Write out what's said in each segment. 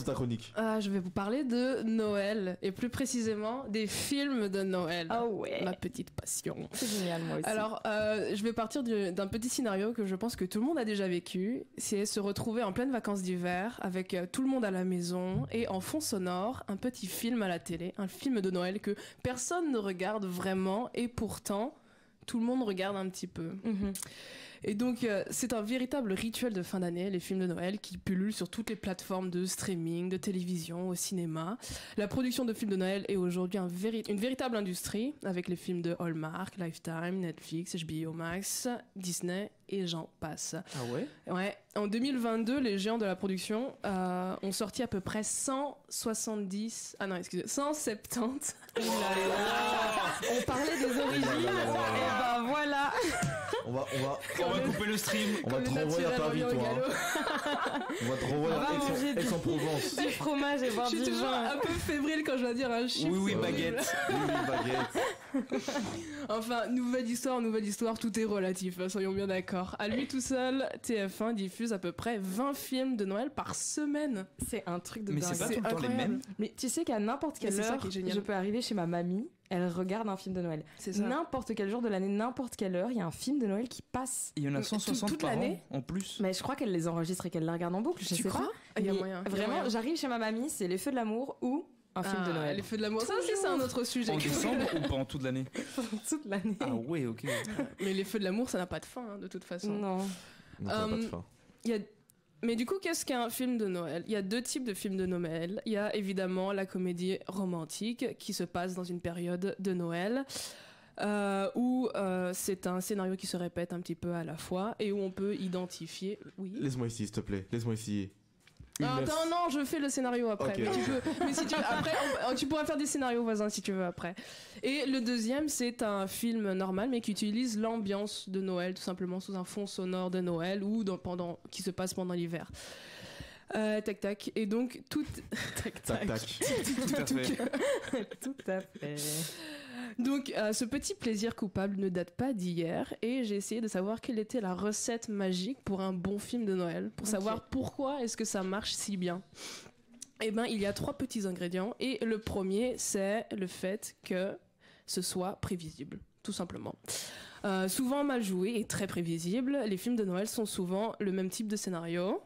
ta chronique? Je vais vous parler de Noël, et plus précisément des films de Noël. Ah ouais. Ma petite passion. C'est génial, moi aussi. Alors, je vais partir d'un petit scénario que je pense que tout le monde a déjà vécu. C'est se retrouver en pleine vacances d'hiver avec tout le monde à la maison et en fond sonore, un petit film à la télé, un film de Noël que personne ne regarde vraiment et pourtant tout le monde regarde un petit peu. Et donc, c'est un véritable rituel de fin d'année, les films de Noël qui pullulent sur toutes les plateformes de streaming, de télévision, au cinéma. La production de films de Noël est aujourd'hui une véritable industrie, avec les films de Hallmark, Lifetime, Netflix, HBO Max, Disney, et j'en passe. Ah ouais? Ouais. En 2022, les géants de la production ont sorti à peu près 170... Ah non, excusez, 170... On parlait des origines, et ben voilà. On va couper le stream. On va te renvoyer à Paris, toi. On va te renvoyer à Aix-en-Provence. Du fromage et boire du vin. Je suis toujours un peu fébrile quand je dois dire un chiffre. Oui, baguette. Enfin, nouvelle histoire, tout est relatif, soyons bien d'accord. À lui tout seul, TF1 diffuse à peu près 20 films de Noël par semaine. C'est un truc de dingue. Mais c'est pas tout le temps les mêmes. Mais tu sais qu'à n'importe quelle heure, je peux arriver chez ma mamie, elle regarde un film de Noël. C'est ça. N'importe quel jour de l'année, n'importe quelle heure, il y a un film de Noël qui passe. Il y en a 160 toute par l'année an en plus. Mais je crois qu'elle les enregistre et qu'elle les regarde en boucle. Je sais crois pas. Il y a moyen. Vraiment, j'arrive chez ma mamie, c'est Les Feux de l'amour ou un film de Noël. Les Feux de l'amour, ça aussi c'est un autre sujet. En décembre ou pendant toute l'année? Toute l'année. Ah ouais, ok. Mais les Feux de l'amour, ça n'a pas de fin, hein, de toute façon. Non. Ça n'a pas de fin. Mais du coup, qu'est-ce qu'un film de Noël? Il y a deux types de films de Noël. Il y a évidemment la comédie romantique qui se passe dans une période de Noël. Où c'est un scénario qui se répète un petit peu à la fois et où on peut identifier... Oui. Laisse-moi ici, s'il te plaît. Laisse-moi ici. Attends, non, je fais le scénario après. Okay. Mais si tu veux, après, tu pourras faire des scénarios voisins si tu veux après. Et le deuxième, c'est un film normal, mais qui utilise l'ambiance de Noël, tout simplement sous un fond sonore de Noël ou qui se passe pendant l'hiver. Tac tac. Et donc tout tac. Tout à fait. Tout à fait. Donc ce petit plaisir coupable ne date pas d'hier et j'ai essayé de savoir quelle était la recette magique pour un bon film de Noël, pour savoir pourquoi est-ce que ça marche si bien. Eh ben, il y a 3 petits ingrédients et le premier, c'est le fait que ce soit prévisible, tout simplement. Souvent mal joué et très prévisible, les films de Noël sont souvent le même type de scénario.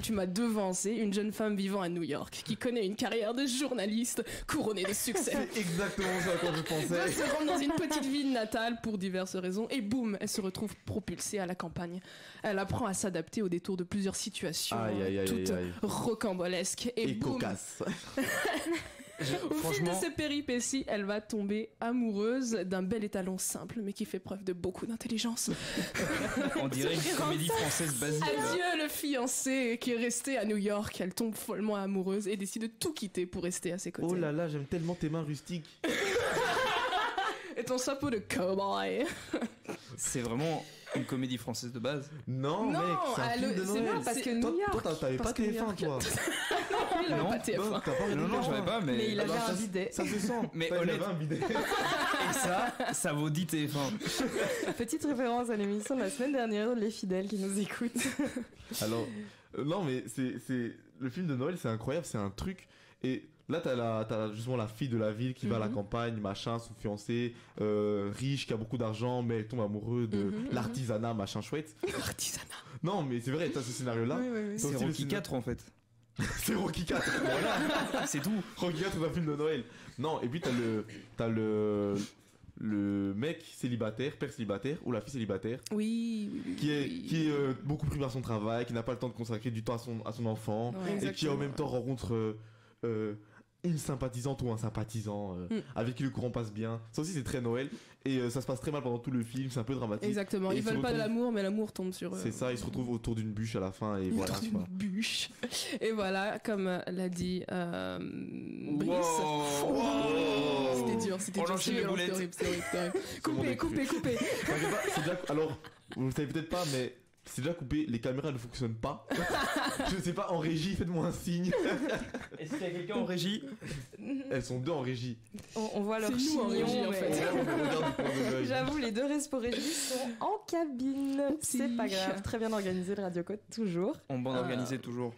Tu m'as devancé, une jeune femme vivant à New York qui connaît une carrière de journaliste couronnée de succès. C'est exactement ça à quoi je pensais. Elle se rend dans une petite ville natale pour diverses raisons et boum, elle se retrouve propulsée à la campagne. Elle apprend à s'adapter au détour de plusieurs situations toutes rocambolesques et boum. Cocasses. Au fil de ses péripéties, elle va tomber amoureuse d'un bel étalon simple, mais qui fait preuve de beaucoup d'intelligence. On dirait une comédie française basique. Adieu le fiancé qui est resté à New York. Elle tombe follement amoureuse et décide de tout quitter pour rester à ses côtés. Oh là là, j'aime tellement tes mains rustiques. Et ton chapeau de cowboy. C'est vraiment une comédie française de base. Non mec, c'est un film de Noël. Parce que New York. Toi, t'avais pas TF1, toi. Il avait pas TF1. Non, j'avais pas, mais il avait un bidet. Ça se sent. Mais il avait un bidet. Et ça vaut 10 TF1. Petite référence à l'émission de la semaine dernière, les fidèles qui nous écoutent. Alors, non mais c'est le film de Noël, c'est incroyable, c'est un truc. Et là, t'as justement la fille de la ville qui va à la campagne, machin, son fiancé, riche, qui a beaucoup d'argent, mais elle tombe amoureuse de l'artisanat, machin chouette. L'artisanat. Non, mais c'est vrai, t'as ce scénario-là. Oui. C'est Rocky 4 en fait. C'est Rocky 4. Voilà, c'est tout. Rocky 4 c'est un film de Noël. Non, et puis t'as le mec célibataire, père célibataire, ou la fille célibataire. Oui. Qui est beaucoup pris par son travail, qui n'a pas le temps de consacrer du temps à son enfant, et qui en même temps rencontre une sympathisante ou un sympathisant avec qui le courant passe bien. Ça aussi c'est très Noël et ça se passe très mal pendant tout le film, c'est un peu dramatique. Exactement, ils veulent pas de l'amour mais l'amour tombe sur eux. C'est ça, ils se retrouvent autour d'une bûche à la fin et voilà. Autour d'une bûche. Et voilà, comme l'a dit Brice. Wow. C'était dur. C'est horrible. Coupez. Alors, vous le savez peut-être pas mais c'est déjà coupé, les caméras ne fonctionnent pas. Je sais pas, en régie, faites-moi un signe. Est-ce qu'il y a quelqu'un en régie? Elles sont 2 en régie. On voit leur chignon en régie, en fait. J'avoue, les 2 restos régie sont en cabine. C'est pas grave, très bien organisé le Radio Code, toujours. En bande organisée, toujours.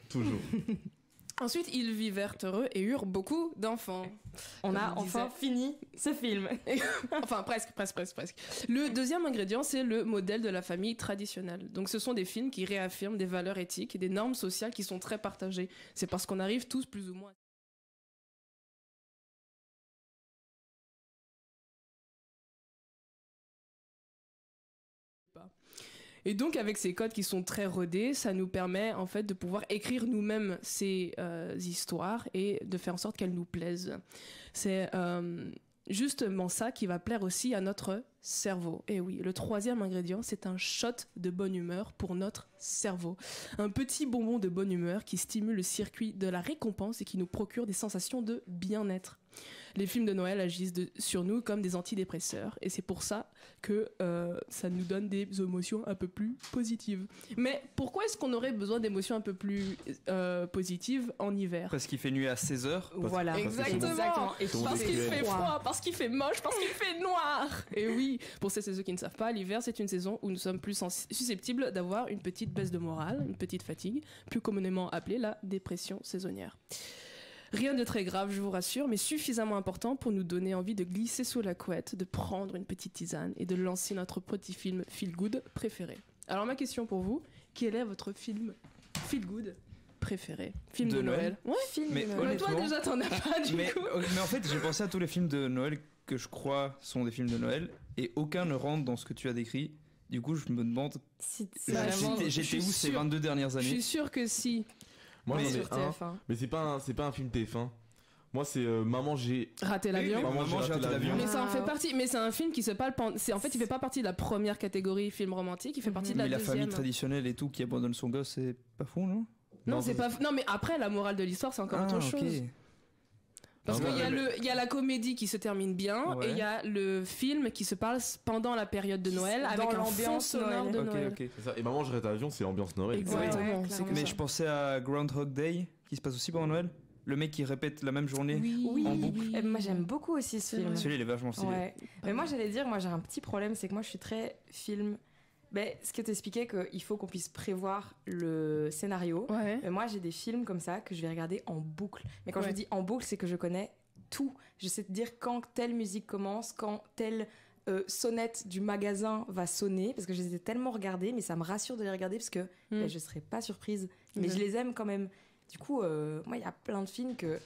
Ensuite, ils vivèrent heureux et eurent beaucoup d'enfants. On a enfin fini ce film. Enfin, presque. Le deuxième ingrédient, c'est le modèle de la famille traditionnelle. Donc, ce sont des films qui réaffirment des valeurs éthiques et des normes sociales qui sont très partagées. C'est parce qu'on arrive tous plus ou moins... Et donc avec ces codes qui sont très rodés, ça nous permet en fait de pouvoir écrire nous-mêmes ces histoires et de faire en sorte qu'elles nous plaisent. C'est justement ça qui va plaire aussi à notre cerveau. Et oui, le troisième ingrédient, c'est un shot de bonne humeur pour notre cerveau. Un petit bonbon de bonne humeur qui stimule le circuit de la récompense et qui nous procure des sensations de bien-être. Les films de Noël agissent sur nous comme des antidépresseurs et c'est pour ça que ça nous donne des émotions un peu plus positives. Mais pourquoi est-ce qu'on aurait besoin d'émotions un peu plus positives en hiver ? Parce qu'il fait nuit à 16h. Voilà, exactement. Et parce qu'il fait froid, parce qu'il fait moche, parce qu'il fait noir. Et oui, pour ceux qui ne savent pas, l'hiver c'est une saison où nous sommes plus susceptibles d'avoir une petite baisse de morale, une petite fatigue, plus communément appelée la dépression saisonnière. Rien de très grave, je vous rassure, mais suffisamment important pour nous donner envie de glisser sous la couette, de prendre une petite tisane et de lancer notre petit film feel good préféré. Alors ma question pour vous, quel est votre film feel good préféré ? Film de Noël. Ouais, film mais de Noël. Toi déjà t'en as pas du coup. Mais en fait j'ai pensé à tous les films de Noël que je crois sont des films de Noël et aucun ne rentre dans ce que tu as décrit. Du coup je me demande j'étais où ces 22 dernières années. Je suis sûre que si. Moi j'en ai un, mais c'est pas un film TF1. Moi c'est Maman j'ai raté l'avion. Maman j'ai raté l'avion. Mais ça en fait partie. Mais c'est un film qui se parle. En fait, il fait pas partie de la première catégorie film romantique. Il fait partie de la deuxième. Mais la famille traditionnelle et tout qui abandonne son gosse, c'est pas fou, non ? Non, c'est pas. Non, mais après la morale de l'histoire, c'est encore autre chose. Parce qu'il y a la comédie qui se termine bien et il y a le film qui se passe pendant la période de Noël avec l'ambiance sonore de Noël. C'est ça. Et Maman je rate l'avion, c'est l'ambiance Noël. Exactement. Mais je pensais à Groundhog Day qui se passe aussi pendant Noël. Le mec qui répète la même journée en boucle. Oui. Moi j'aime beaucoup aussi ce film. Celui-là il est vachement stylé. Ouais. Mais moi j'allais dire, moi j'ai un petit problème, c'est que moi je suis très film. Ce que t'expliquais qu'il faut qu'on puisse prévoir le scénario. Ouais. Mais moi j'ai des films comme ça que je vais regarder en boucle. Mais quand je dis en boucle, c'est que je connais tout. Je sais te dire quand telle musique commence, quand telle sonnette du magasin va sonner, parce que je les ai tellement regardés, mais ça me rassure de les regarder parce que je serai pas surprise. Mais je les aime quand même. Du coup, moi il y a plein de films que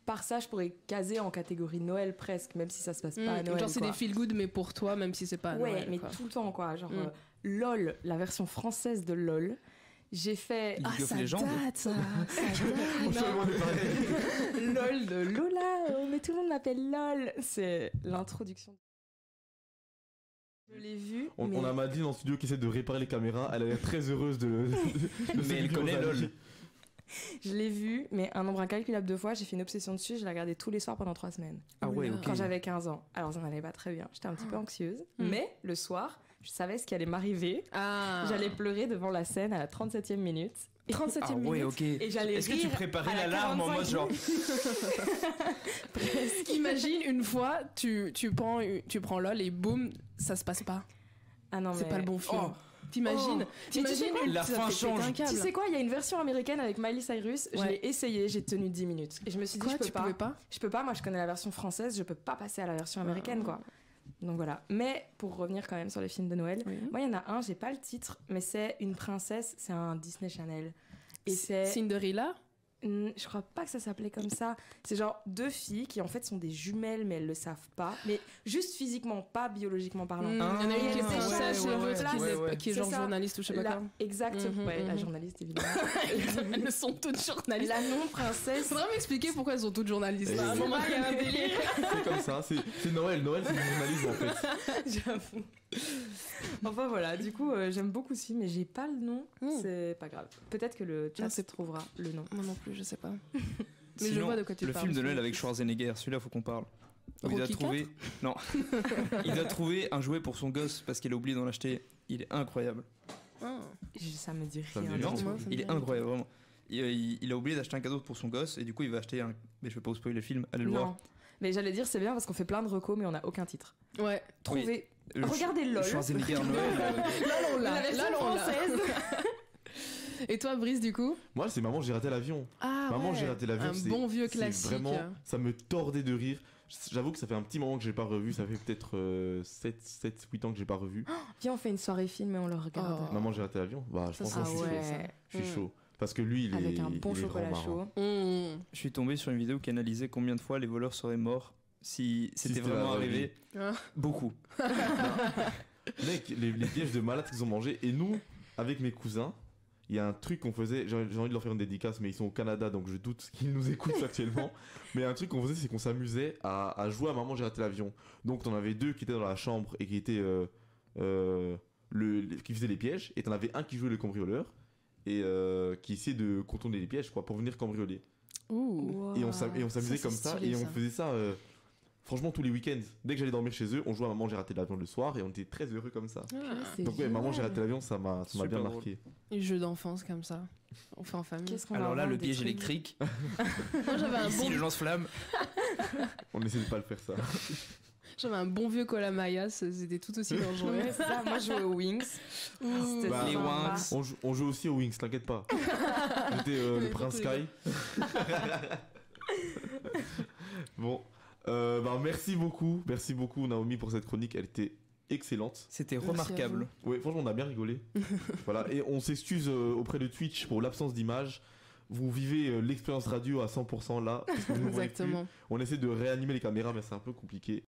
par ça je pourrais caser en catégorie Noël presque, même si ça se passe pas à Noël. Genre c'est des feel good mais pour toi, même si c'est pas à Noël. Ouais, mais tout le temps quoi. Genre LOL, la version française de LOL. J'ai fait... ça date, ça LOL de Lola, mais tout le monde m'appelle LOL. C'est l'introduction. Je l'ai vu. On a Madeleine en studio qui essaie de réparer les caméras. Elle a l'air très heureuse de mais elle connaît LOL. Je l'ai vu, mais un nombre incalculable de fois. J'ai fait une obsession dessus. Je l'ai regardé tous les soirs pendant 3 semaines. Ah ouais, ok. Quand j'avais 15 ans. Alors ça n'allait pas très bien. J'étais un petit peu anxieuse. Mais le soir, je savais ce qui allait m'arriver. J'allais pleurer devant la scène à la 37e minute. 37e minute. Ouais, ok. Et j'allais Est-ce que tu préparais l'alarme en mode genre Imagine une fois, tu prends LOL et boum, ça se passe pas. Ah non, c'est pas le bon film. T'imagines la fin change. Tu sais quoi, il y a une version américaine avec Miley Cyrus. Je l'ai essayé, j'ai tenu 10 minutes. Et je me suis dit, je peux pas. Moi, je connais la version française, je peux pas passer à la version américaine, quoi. Donc voilà. Mais pour revenir quand même sur les films de Noël, moi, il y en a un, j'ai pas le titre, mais c'est une princesse, c'est un Disney Channel. Et c'est Cinderella ? Je crois pas que ça s'appelait comme ça. C'est genre 2 filles qui en fait sont des jumelles, mais elles le savent pas. Mais juste physiquement, pas biologiquement parlant. Il y en a une qui est princesse et l'autre qui est genre journaliste ou je sais pas quoi. Exactement. La journaliste, évidemment. Elles sont toutes journalistes. La non-princesse. Faudrait m'expliquer pourquoi elles sont toutes journalistes. À un moment, il y a un délire. C'est comme ça, c'est Noël. Noël, c'est du journalisme en fait. J'avoue. Enfin voilà, du coup, j'aime beaucoup ce film, mais j'ai pas le nom. C'est pas grave. Peut-être que le chat trouvera le nom. Moi non plus, je sais pas. Mais sinon, je vois de quoi tu parles. Le film de Noël avec Schwarzenegger, celui-là, faut qu'on parle. Il doit trouver... Non. Il doit trouver un jouet pour son gosse parce qu'il a oublié d'en acheter. Il est incroyable. Ça me dit rien. Il est incroyable, vraiment. Il a oublié d'acheter un cadeau pour son gosse et du coup, il va acheter un... Mais je vais pas vous spoiler le film, allez le voir. Mais j'allais dire, c'est bien parce qu'on fait plein de recos, mais on a aucun titre. Ouais. Trouvez... Regardez LOL. Schwarzenegger Noël. La version française. Et toi, Brice, du coup? Moi, c'est Maman, j'ai raté l'avion. Ah, Maman, j'ai raté l'avion. Un bon vieux classique. Vraiment, ça me tordait de rire. J'avoue que ça fait un petit moment que j'ai pas revu. Ça fait peut-être 7-8 ans que j'ai pas revu. Viens, on fait une soirée film et on le regarde. Maman, j'ai raté l'avion. Bah, franchement, je suis chaud. Parce que lui, avec un bon chocolat chaud. Je suis tombé sur une vidéo qui analysait combien de fois les voleurs seraient morts si c'était vraiment arrivé. Beaucoup. Mec, les pièges de malades qu'ils ont mangés. Et nous, avec mes cousins, il y a un truc qu'on faisait. J'ai envie de leur faire une dédicace, mais ils sont au Canada, donc je doute qu'ils nous écoutent actuellement. Mais un truc qu'on faisait, c'est qu'on s'amusait à jouer à Maman, j'ai raté l'avion. Donc t'en avais deux qui étaient dans la chambre et qui étaient qui faisaient les pièges, et t'en avais un qui jouait le cambrioleur et qui essayait de contourner les pièges, quoi, pour venir cambrioler. Wow. Et on s'amusait comme ça, et on faisait ça franchement tous les week-ends. Dès que j'allais dormir chez eux, on jouait à Maman, j'ai raté l'avion le soir, et on était très heureux comme ça. Donc ouais, Maman, j'ai raté l'avion, ça m'a bien marqué. Les jeux d'enfance comme ça, on fait en famille. Alors là, le piège électrique. Moi, j'avais un Ici, le lance-flamme. On essaie de pas le faire, ça. J'avais un bon vieux Colamaïa, c'était tout aussi dangereux. Ouais, c'est ça. Moi, je jouais aux Wings. Les Wings. On joue aussi aux Wings, t'inquiète pas. J'étais le Prince Sky. Bon, merci beaucoup Naomi pour cette chronique, elle était excellente. C'était remarquable. Oui, franchement, on a bien rigolé. Voilà, et on s'excuse auprès de Twitch pour l'absence d'image. Vous vivez l'expérience radio à 100% là. Exactement. On essaie de réanimer les caméras, mais c'est un peu compliqué.